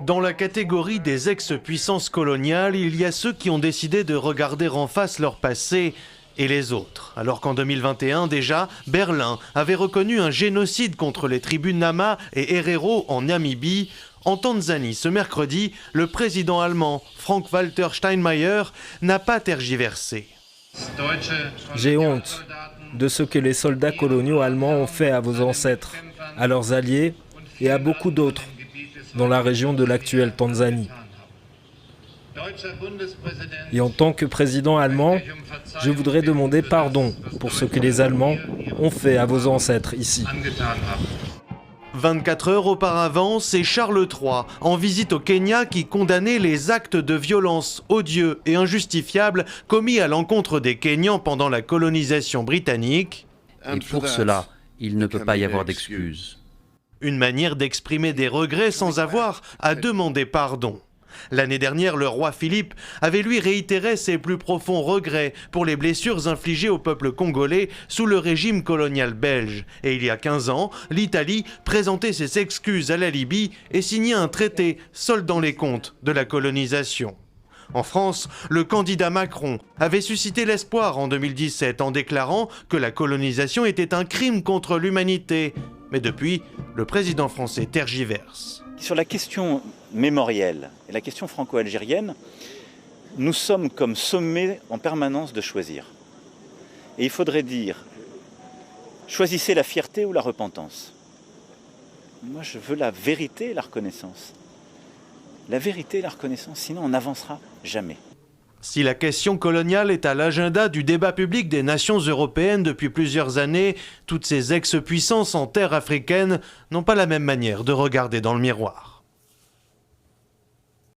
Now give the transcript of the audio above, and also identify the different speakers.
Speaker 1: Dans la catégorie des ex-puissances coloniales, il y a ceux qui ont décidé de regarder en face leur passé et les autres. Alors qu'en 2021 déjà, Berlin avait reconnu un génocide contre les tribus Nama et Herero en Namibie. En Tanzanie, ce mercredi, le président allemand Frank-Walter Steinmeier n'a pas tergiversé.
Speaker 2: J'ai honte de ce que les soldats coloniaux allemands ont fait à vos ancêtres, à leurs alliés et à beaucoup d'autres dans la région de l'actuelle Tanzanie. Et en tant que président allemand, je voudrais demander pardon pour ce que les Allemands ont fait à vos ancêtres ici.
Speaker 1: 24 heures auparavant, c'est Charles III, en visite au Kenya, qui condamnait les actes de violence odieux et injustifiables commis à l'encontre des Kenyans pendant la colonisation britannique.
Speaker 3: Et pour cela, il ne peut pas y avoir d'excuses.
Speaker 1: Une manière d'exprimer des regrets sans avoir à demander pardon. L'année dernière, le roi Philippe avait lui réitéré ses plus profonds regrets pour les blessures infligées au peuple congolais sous le régime colonial belge. Et il y a 15 ans, l'Italie présentait ses excuses à la Libye et signait un traité soldant les comptes de la colonisation. En France, le candidat Macron avait suscité l'espoir en 2017 en déclarant que la colonisation était un crime contre l'humanité. Mais depuis, le président français tergiverse.
Speaker 4: Sur la question mémorielle et la question franco-algérienne, nous sommes comme sommés en permanence de choisir. Et il faudrait dire, choisissez la fierté ou la repentance. Moi, je veux la vérité et la reconnaissance. La vérité et la reconnaissance, sinon on n'avancera jamais.
Speaker 1: Si la question coloniale est à l'agenda du débat public des nations européennes depuis plusieurs années, toutes ces ex-puissances en terre africaine n'ont pas la même manière de regarder dans le miroir.